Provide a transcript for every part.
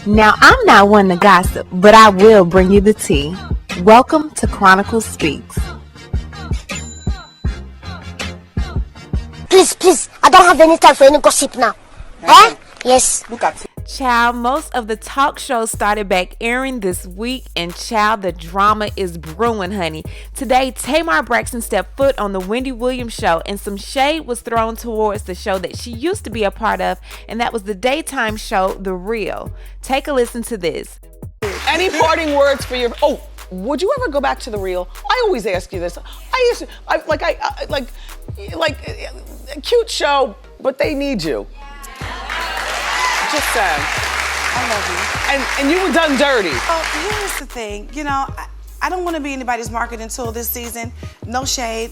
Now, I'm not one to gossip, but I will bring you the tea. Welcome to Chronicle Speaks. Please, I don't have any time for any gossip now. Eh? Yes. Look at it. Child, most of the talk shows started back airing this week, and child, the drama is brewing, honey. Today, Tamar Braxton stepped foot on the Wendy Williams show, and some shade was thrown towards the show that she used to be a part of, and that was the daytime show, The Real. Take a listen to this. Any parting words for your? Oh, would you ever go back to The Real? I always ask you this. I used to, a cute show, but they need you. Just saying. I love you. And you were done dirty. Oh, here's the thing. You know, I don't want to be anybody's marketing tool this season. No shade.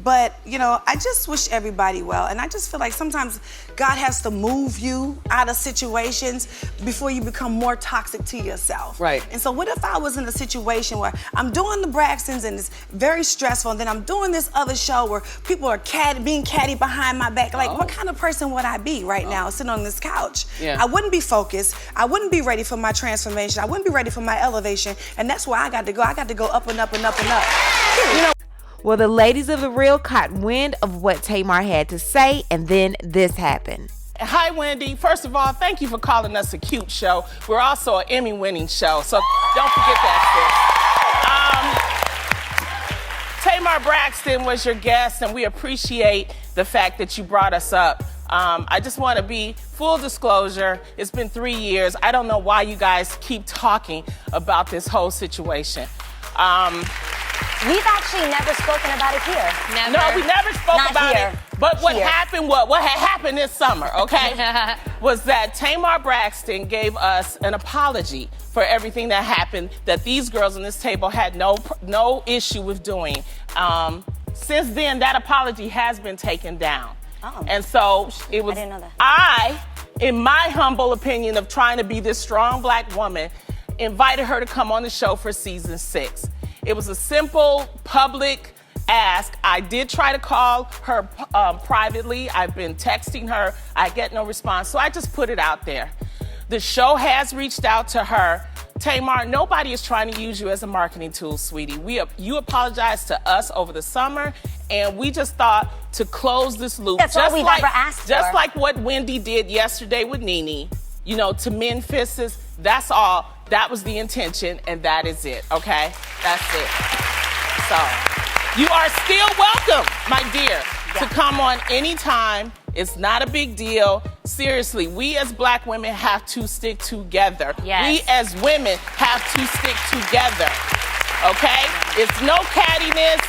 But, you know, I just wish everybody well. And I just feel like sometimes God has to move you out of situations before you become more toxic to yourself. Right. And so what if I was in a situation where I'm doing the Braxtons and it's very stressful, and then I'm doing this other show where people are being catty behind my back. Like, what kind of person would I be right now sitting on this couch? Yeah. I wouldn't be focused. I wouldn't be ready for my transformation. I wouldn't be ready for my elevation. And that's where I got to go. I got to go up and up and up and up. You know. Well, the ladies of The Real caught wind of what Tamar had to say, and then this happened. Hi, Wendy. First of all, thank you for calling us a cute show. We're also an Emmy-winning show, so don't forget that, sis. Tamar Braxton was your guest, and we appreciate the fact that you brought us up. I just want to be full disclosure. It's been 3 years. I don't know why you guys keep talking about this whole situation. We've actually never spoken about it here. Never. No, we never spoke Not about here. it. But what Here. happened, what had happened this summer, okay, was that Tamar Braxton gave us an apology for everything that happened, that these girls on this table had no issue with doing. Since then, that apology has been taken down. Oh. And so it was, I didn't know that. in my humble opinion of trying to be this strong black woman, invited her to come on the show for season 6. It was a simple public ask. I did try to call her privately. I've been texting her. I get no response, so I just put it out there. The show has reached out to her. Tamar, nobody is trying to use you as a marketing tool, sweetie. You apologized to us over the summer, and we just thought to close this loop. That's all we've ever asked Just for. like what Wendy did yesterday with Nene, you know, to mend fists. That's all. That was the intention, and that is it, okay? That's it. So, you are still welcome, my dear, to come on anytime. It's not a big deal. Seriously, we as black women have to stick together. Yes. We as women have to stick together, okay? It's no cattiness.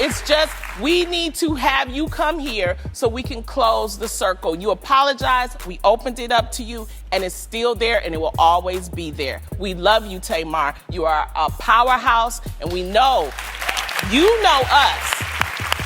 It's just we need to have you come here so we can close the circle. You apologize. We opened it up to you, and it's still there, and it will always be there. We love you, Tamar. You are a powerhouse, and we know you know us.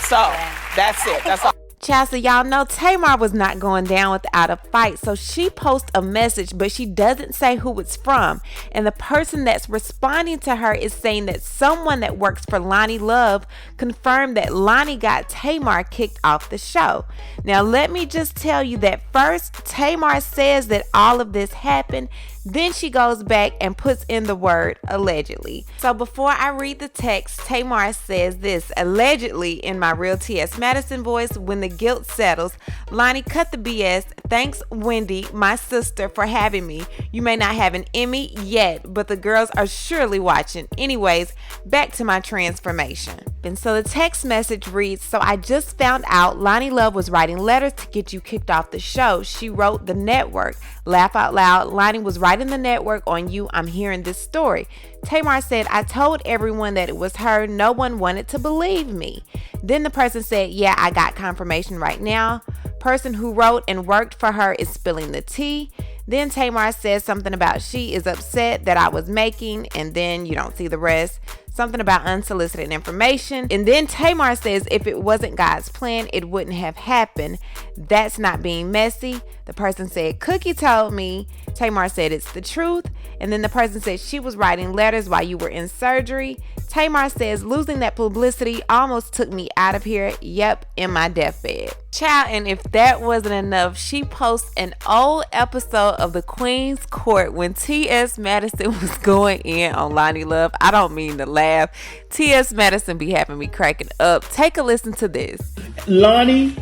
So that's it. That's all. Child, so y'all know Tamar was not going down without a fight, so she posts a message, but she doesn't say who it's from. And the person that's responding to her is saying that someone that works for Loni Love confirmed that Loni got Tamar kicked off the show. Now, let me just tell you that first, Tamar says that all of this happened. Then she goes back and puts in the word allegedly. So before I read the text, Tamar says this: allegedly, in my real T.S. Madison voice, when the guilt settles, Loni, cut the BS. Thanks, Wendy, my sister, for having me. You may not have an Emmy yet, but the girls are surely watching. Anyways, back to my transformation. And so the text message reads, so I just found out Loni Love was writing letters to get you kicked off the show. She wrote the network. Laugh out loud. Loni was writing the network on you. I'm hearing this story. Tamar said, I told everyone that it was her. No one wanted to believe me. Then the person said, yeah, I got confirmation right now. Person who wrote and worked for her is spilling the tea. Then Tamar says something about she is upset that I was making, and then you don't see the rest. Something about unsolicited information. And then Tamar says if it wasn't God's plan, it wouldn't have happened. That's not being messy. The person said, Cookie told me. Tamar said it's the truth. And then the person said she was writing letters while you were in surgery. Tamar says, losing that publicity almost took me out of here. Yep, in my deathbed. Child, and if that wasn't enough, she posts an old episode of The Queen's Court when T.S. Madison was going in on Loni Love. I don't mean to laugh. T.S. Madison be having me cracking up. Take a listen to this. Loni,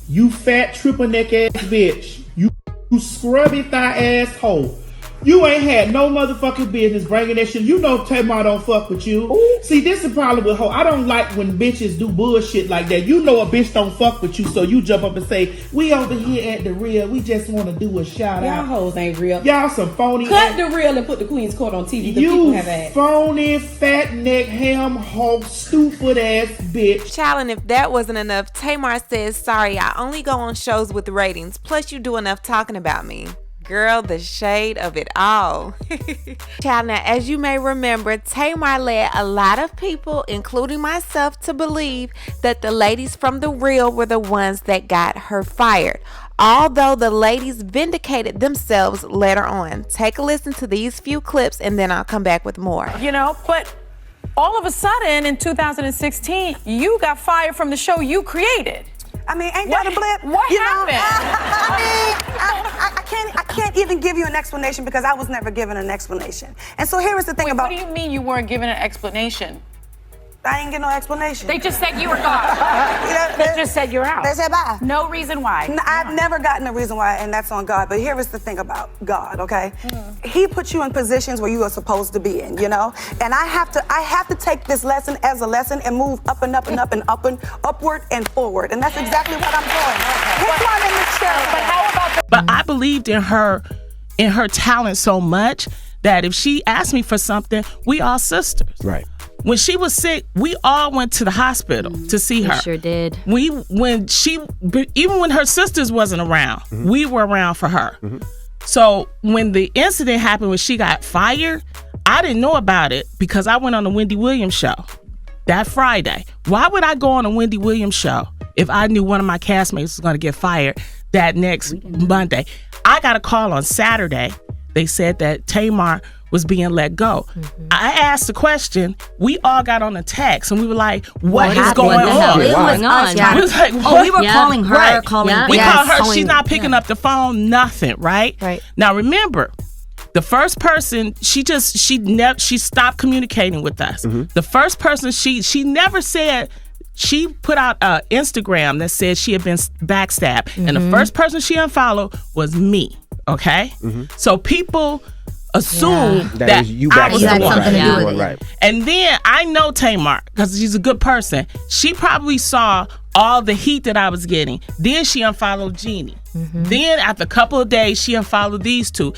you fat triple neck ass bitch. You scrubby thigh asshole. You ain't had no motherfucking business bringing that shit. You know Tamar don't fuck with you. Ooh. See, this is the problem with her. I don't like when bitches do bullshit like that. You know a bitch don't fuck with you, so you jump up and say, we over here at the real. We just want to do a shout out. Y'all hoes ain't real. Y'all some phony. Cut the real and put the Queen's Court on TV. The you people have asked. Phony, fat neck, ham hog, stupid ass bitch. Child, and if that wasn't enough, Tamar says, sorry, I only go on shows with ratings. Plus, you do enough talking about me. Girl, the shade of it all. Child, now, as you may remember, Tamar led a lot of people, including myself, to believe that the ladies from The Real were the ones that got her fired. Although the ladies vindicated themselves later on. Take a listen to these few clips and then I'll come back with more. You know, but all of a sudden in 2016, you got fired from the show you created. I mean, ain't that a blip? What happened? I can't even give you an explanation because I was never given an explanation. And so here is the thing about. What do you mean you weren't given an explanation? I ain't get no explanation. They just said you were gone. They just said you're out. They said bye. No reason why. I've never gotten a reason why, and that's on God. But here is the thing about God, okay? He put you in positions where you are supposed to be in, you know? And I have to take this lesson as a lesson and move up and up and up and up and upward and forward. And that's exactly what I'm doing. Pick one in the chair. But how about the... But I believed in her talent so much that if she asked me for something, we all sisters. Right. When she was sick, we all went to the hospital to see her. We sure did. Even when her sisters wasn't around, we were around for her. So when the incident happened when she got fired, I didn't know about it because I went on the Wendy Williams show that Friday. Why would I go on a Wendy Williams show if I knew one of my castmates was going to get fired that next Monday? I got a call on Saturday. They said that Tamar was being let go. I asked the question. We all got on a text and we were like, what is going on? It was us. We was like, we were calling her, right. calling. We called her. She's not picking up the phone. Nothing. Right. Now remember, the first person she stopped communicating with us. The first person she never said. She put out an Instagram that said she had been backstabbed, and the first person she unfollowed was me. Okay, so people assume that you I was the one. Right. And then I know Tamar because she's a good person. She probably saw all the heat that I was getting. Then she unfollowed Jeannie. Then after a couple of days, she unfollowed these two.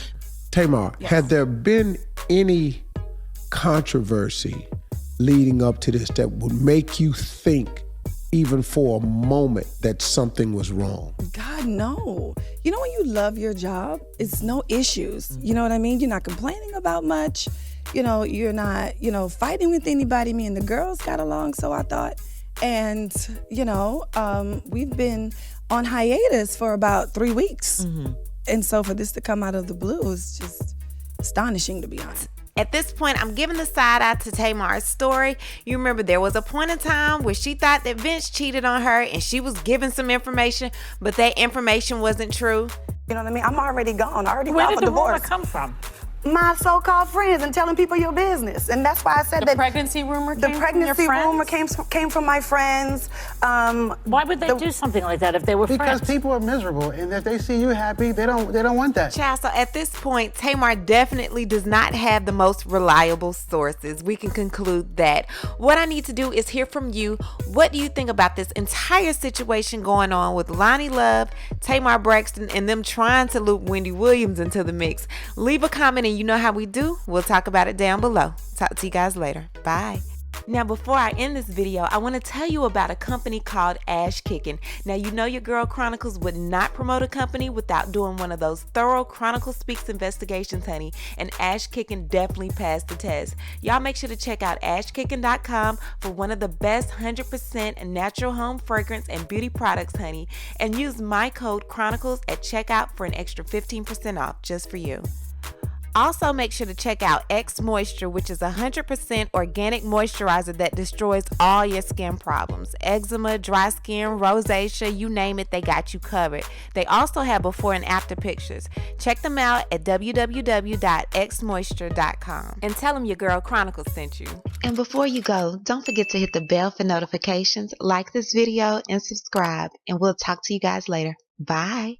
Tamar, had there been any controversy leading up to this that would make you think even for a moment that something was wrong? God, no. You know when you love your job, it's no issues. You know what I mean? You're not complaining about much. You know, you're not, fighting with anybody. Me and the girls got along, so I thought. And, we've been on hiatus for about 3 weeks. And so for this to come out of the blue is just astonishing, to be honest. At this point, I'm giving the side eye to Tamar's story. You remember there was a point in time where she thought that Vince cheated on her and she was given some information, but that information wasn't true. You know what I mean? I'm already gone. I already Where filed did for the rumor divorce. come from? My so-called friends and telling people your business. And that's why I said The that pregnancy rumor the came from pregnancy your rumor friends? came from my friends. Why would they do something like that if they were friends? Because people are miserable, and if they see you happy, they don't want that. Child, so at this point, Tamar definitely does not have the most reliable sources. We can conclude that. What I need to do is hear from you. What do you think about this entire situation going on with Loni Love, Tamar Braxton, and them trying to loop Wendy Williams into the mix? Leave a comment and you know how we do. We'll talk about it down below. Talk to you guys later. Bye. Now, before I end this video, I want to tell you about a company called Ash Kicking. Now, you know your girl Chronicles would not promote a company without doing one of those thorough Chronicle Speaks investigations, honey, and Ash Kicking definitely passed the test. Y'all make sure to check out ashkicking.com for one of the best 100% natural home fragrance and beauty products, honey, and use my code Chronicles at checkout for an extra 15% off just for you. Also, make sure to check out X Moisture, which is 100% organic moisturizer that destroys all your skin problems. Eczema, dry skin, rosacea, you name it, they got you covered. They also have before and after pictures. Check them out at www.xmoisture.com and tell them your girl Chronicle sent you. And before you go, don't forget to hit the bell for notifications, like this video, and subscribe. And we'll talk to you guys later. Bye.